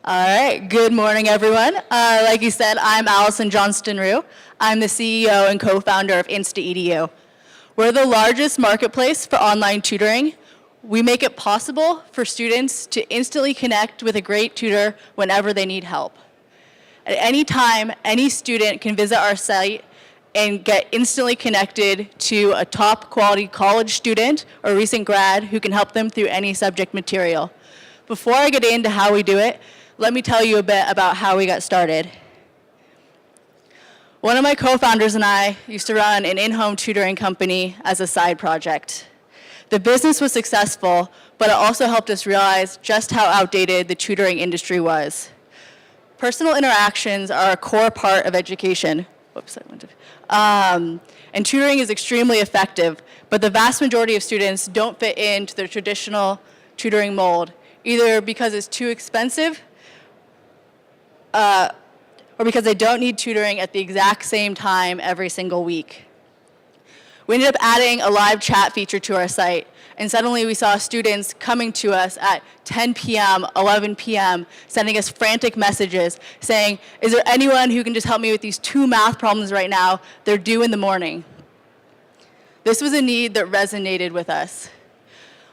All right, good morning, everyone. Like you said, I'm Allison Johnston-Rue. I'm the CEO and co-founder of instaedu. We're the largest marketplace for online tutoring. We make it possible for students to instantly connect with a great tutor whenever they need help. At any time, any student can visit our site and get instantly connected to a top quality college student or recent grad who can help them through any subject material. Before I get into how we do it, let me tell you a bit about how we got started. One of my co-founders and I used to run an in-home tutoring company as a side project. The business was successful, but it also helped us realize just how outdated the tutoring industry was. Personal interactions are a core part of education. Whoops, and tutoring is extremely effective, but the vast majority of students don't fit into the traditional tutoring mold, either because it's too expensive or because they don't need tutoring at the exact same time every single week. We ended up adding a live chat feature to our site, and suddenly we saw students coming to us at 10 p.m., 11 p.m., sending us frantic messages saying, "Is there anyone who can just help me with these 2 math problems right now? They're due in the morning." This was a need that resonated with us.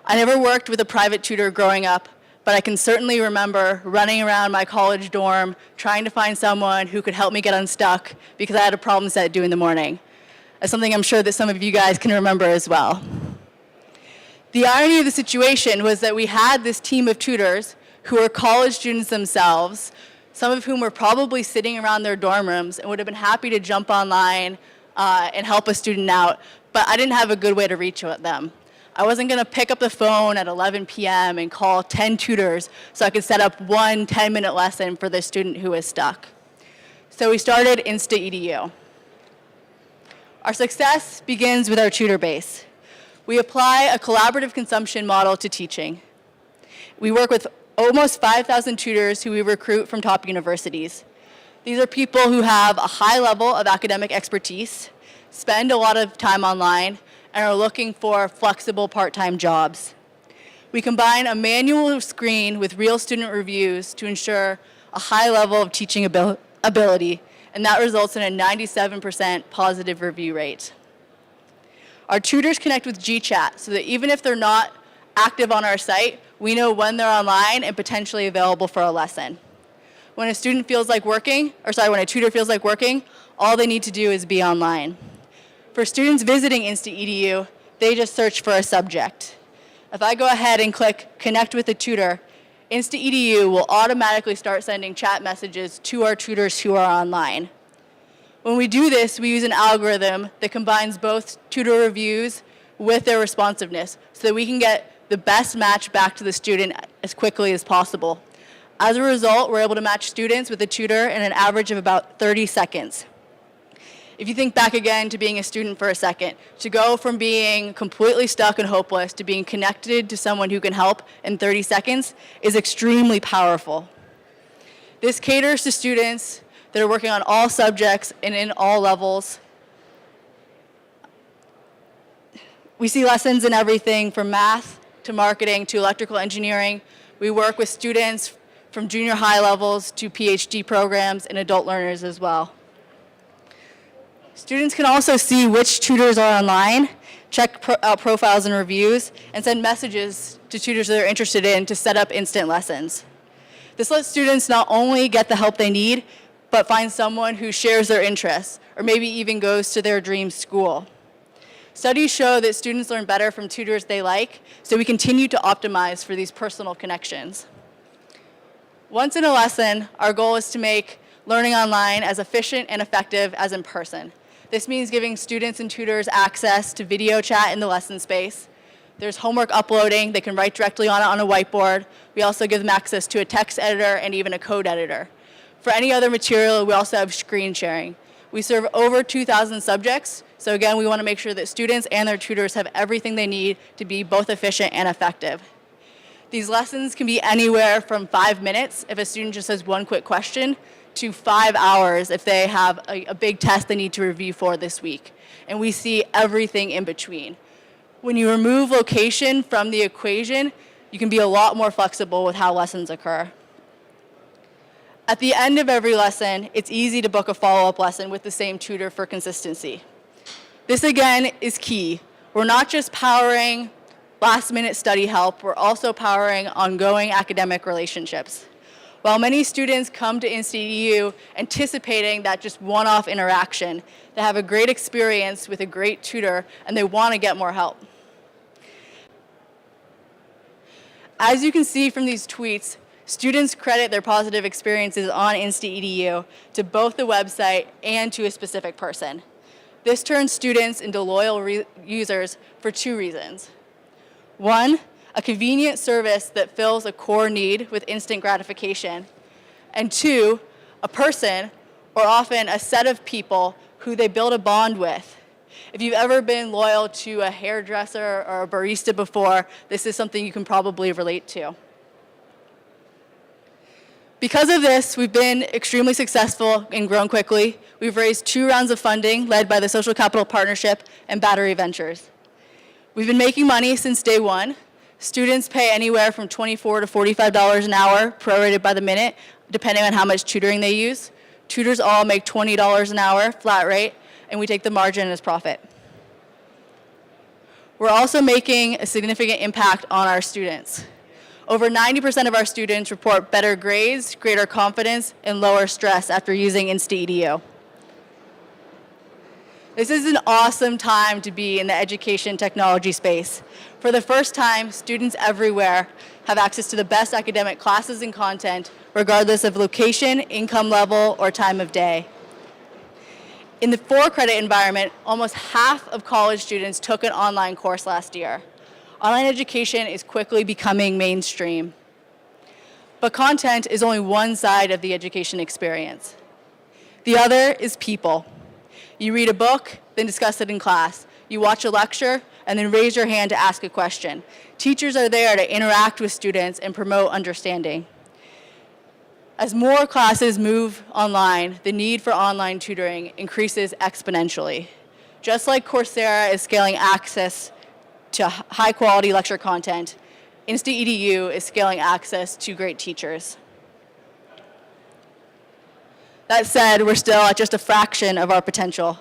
I never worked with a private tutor growing up, but I can certainly remember running around my college dorm trying to find someone who could help me get unstuck because I had a problem set due in the morning. That's something I'm sure that some of you guys can remember as well. The irony of the situation was that we had this team of tutors who were college students themselves, some of whom were probably sitting around their dorm rooms and would have been happy to jump online and help a student out, but I didn't have a good way to reach them. I wasn't going to pick up the phone at 11 p.m. and call 10 tutors so I could set up one 10-minute lesson for the student who was stuck. So we started instaedu. Our success begins with our tutor base. We apply a collaborative consumption model to teaching. We work with almost 5,000 tutors who we recruit from top universities. These are people who have a high level of academic expertise, spend a lot of time online, and are looking for flexible part-time jobs. We combine a manual screen with real student reviews to ensure a high level of teaching ability, and that results in a 97% positive review rate. Our tutors connect with GChat so that even if they're not active on our site, we know when they're online and potentially available for a lesson. When a tutor feels like working, all they need to do is be online. For students visiting instaedu, they just search for a subject. If I go ahead and click Connect with a Tutor, instaedu will automatically start sending chat messages to our tutors who are online. When we do this, we use an algorithm that combines both tutor reviews with their responsiveness so that we can get the best match back to the student as quickly as possible. As a result, we're able to match students with a tutor in an average of about 30 seconds. If you think back again to being a student for a second, to go from being completely stuck and hopeless to being connected to someone who can help in 30 seconds is extremely powerful. This caters to students that are working on all subjects and in all levels. We see lessons in everything from math to marketing to electrical engineering. We work with students from junior high levels to PhD programs and adult learners as well. Students can also see which tutors are online, check out profiles and reviews, and send messages to tutors that they're interested in to set up instant lessons. This lets students not only get the help they need, but find someone who shares their interests, or maybe even goes to their dream school. Studies show that students learn better from tutors they like, so we continue to optimize for these personal connections. Once in a lesson, our goal is to make learning online as efficient and effective as in person. This means giving students and tutors access to video chat in the lesson space. There's homework uploading. They can write directly on it on a whiteboard. We also give them access to a text editor and even a code editor. For any other material, we also have screen sharing. We serve over 2,000 subjects, so again, we want to make sure that students and their tutors have everything they need to be both efficient and effective. These lessons can be anywhere from 5 minutes if a student just has one quick question, to 5 hours if they have a big test they need to review for this week. And we see everything in between. When you remove location from the equation, you can be a lot more flexible with how lessons occur. At the end of every lesson, it's easy to book a follow-up lesson with the same tutor for consistency. This, again, is key. We're not just powering last-minute study help, we're also powering ongoing academic relationships. While many students come to instaedu anticipating that just one-off interaction, they have a great experience with a great tutor and they want to get more help. As you can see from these tweets, students credit their positive experiences on instaedu to both the website and to a specific person. This turns students into loyal users for two reasons. One, a convenient service that fills a core need with instant gratification. And two, a person, or often a set of people, who they build a bond with. If you've ever been loyal to a hairdresser or a barista before, this is something you can probably relate to. Because of this, we've been extremely successful and grown quickly. We've raised 2 rounds of funding led by the Social Capital Partnership and Battery Ventures. We've been making money since day one. Students pay anywhere from $24 to $45 an hour, prorated by the minute, depending on how much tutoring they use. Tutors all make $20 an hour, flat rate, and we take the margin as profit. We're also making a significant impact on our students. Over 90% of our students report better grades, greater confidence, and lower stress after using instaedu. This is an awesome time to be in the education technology space. For the first time, students everywhere have access to the best academic classes and content, regardless of location, income level, or time of day. In the for-credit environment, almost half of college students took an online course last year. Online education is quickly becoming mainstream. But content is only one side of the education experience. The other is people. You read a book, then discuss it in class. You watch a lecture, and then raise your hand to ask a question. Teachers are there to interact with students and promote understanding. As more classes move online, the need for online tutoring increases exponentially. Just like Coursera is scaling access to high-quality lecture content, instaedu is scaling access to great teachers. That said, we're still at just a fraction of our potential.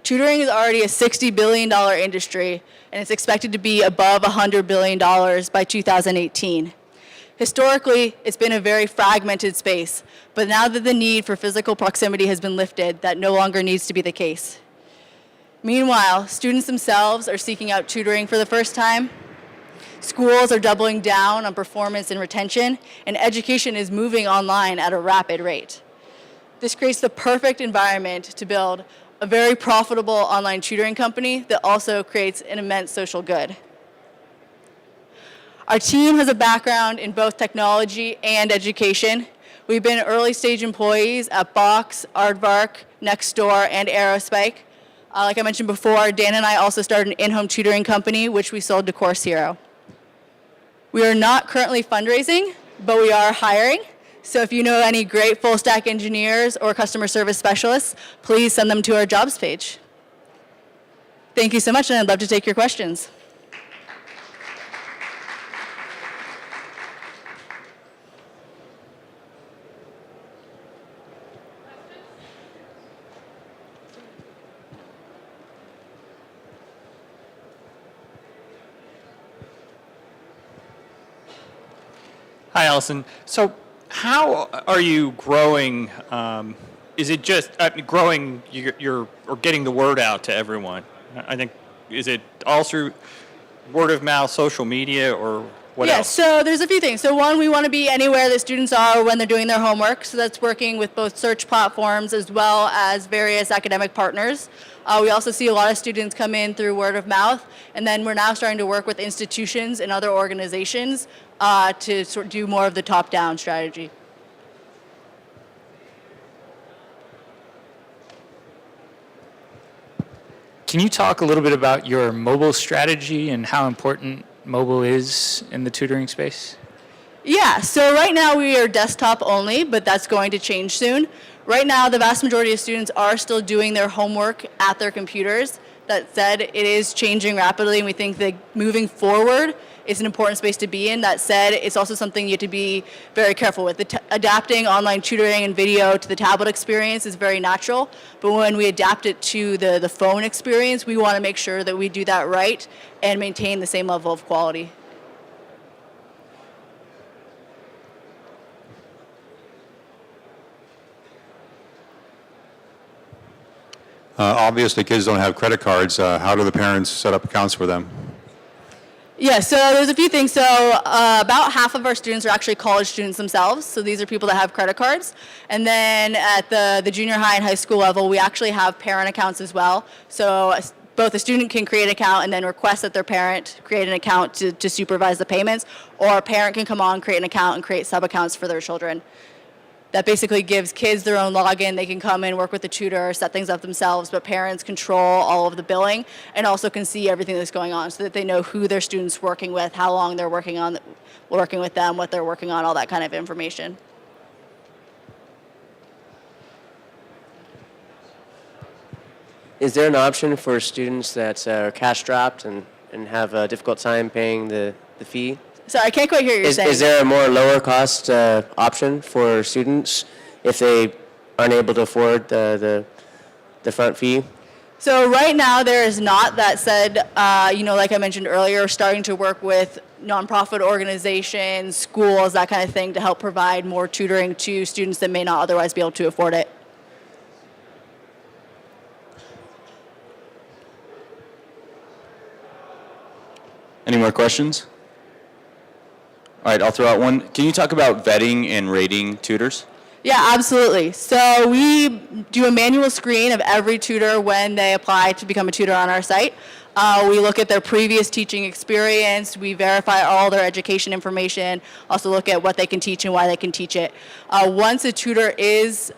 Tutoring is already a $60 billion industry, and it's expected to be above $100 billion by 2018. Historically, it's been a very fragmented space, but now that the need for physical proximity has been lifted, that no longer needs to be the case. Meanwhile, students themselves are seeking out tutoring for the first time. Schools are doubling down on performance and retention, and education is moving online at a rapid rate. This creates the perfect environment to build a very profitable online tutoring company that also creates an immense social good. Our team has a background in both technology and education. We've been early stage employees at Box, Aardvark, Nextdoor, and Aerospike. Like I mentioned before, Dan and I also started an in-home tutoring company, which we sold to Course Hero. We are not currently fundraising, but we are hiring. So if you know any great full stack engineers or customer service specialists, please send them to our jobs page. Thank you so much, and I'd love to take your questions. Hi, Allison. So how are you growing? Is it just growing or getting the word out to everyone? I think, is it all through word of mouth, social media, or what else? So there's a few things. So one, we want to be anywhere that students are when they're doing their homework. So that's working with both search platforms as well as various academic partners. We also see a lot of students come in through word of mouth, and then we're now starting to work with institutions and other organizations to sort of do more of the top-down strategy. Can you talk a little bit about your mobile strategy and how important mobile is in the tutoring space? Yeah, so right now we are desktop only, but that's going to change soon. Right now, the vast majority of students are still doing their homework at their computers. That said, it is changing rapidly, and we think that moving forward, it's an important space to be in. That said, it's also something you have to be very careful with. Adapting online tutoring and video to the tablet experience is very natural, but when we adapt it to the phone experience, we want to make sure that we do that right and maintain the same level of quality. Obviously, kids don't have credit cards. How do the parents set up accounts for them? Yeah, so there's a few things. So about half of our students are actually college students themselves. So these are people that have credit cards. And then at the junior high and high school level, we actually have parent accounts as well. So both a student can create an account and then request that their parent create an account to supervise the payments, or a parent can come on, create an account, and create sub-accounts for their children. That basically gives kids their own login. They can come in, work with the tutor, set things up themselves, but parents control all of the billing and also can see everything that's going on so that they know who their student's working with, how long they're working with them, what they're working on, all that kind of information. Is there an option for students that are cash strapped and have a difficult time paying the fee? Sorry, I can't quite hear what you're saying. Is there a more lower cost option for students if they aren't able to afford the front fee? So right now there is not. That said, like I mentioned earlier, starting to work with nonprofit organizations, schools, that kind of thing to help provide more tutoring to students that may not otherwise be able to afford it. Any more questions? All right, I'll throw out one. Can you talk about vetting and rating tutors? Yeah, absolutely. So we do a manual screen of every tutor when they apply to become a tutor on our site. We look at their previous teaching experience. We verify all their education information. Also look at what they can teach and why they can teach it. Once a tutor is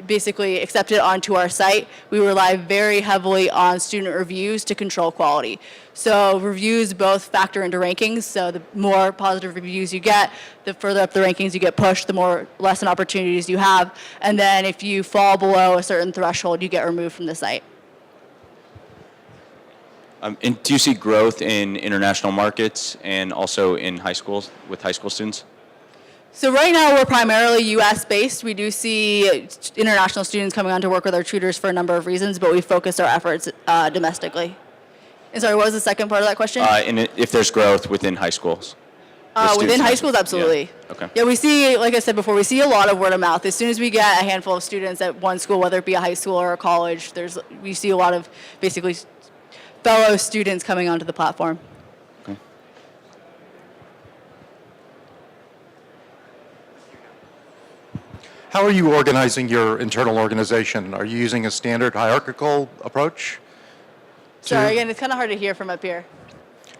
basically accepted onto our site, we rely very heavily on student reviews to control quality. So reviews both factor into rankings. So the more positive reviews you get, the further up the rankings you get pushed, the more lesson opportunities you have. And then if you fall below a certain threshold, you get removed from the site. And do you see growth in international markets and also in high schools with high school students? So right now we're primarily U.S. based. We do see international students coming on to work with our tutors for a number of reasons, but we focus our efforts domestically. And sorry, what was the second part of that question? And if there's growth within high schools? Within high schools, absolutely. Yeah. Okay. Yeah, we see, like I said before, we see a lot of word of mouth. As soon as we get a handful of students at one school, whether it be a high school or a college, we see a lot of basically fellow students coming onto the platform. Okay. How are you organizing your internal organization? Are you using a standard hierarchical approach? Sorry, again, it's kind of hard to hear from up here.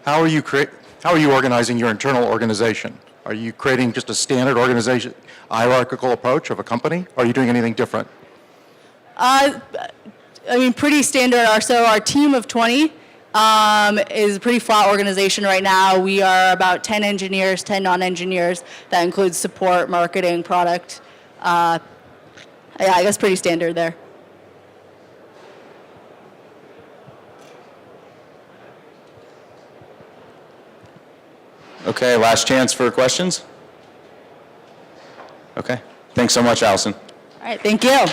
How are you organizing your internal organization? Are you creating just a standard organization hierarchical approach of a company? Or are you doing anything different? Pretty standard. So our team of 20 is a pretty flat organization right now. We are about 10 engineers, 10 non-engineers. That includes support, marketing, product. I guess pretty standard there. Okay, last chance for questions. Okay, thanks so much, Allison. All right, thank you.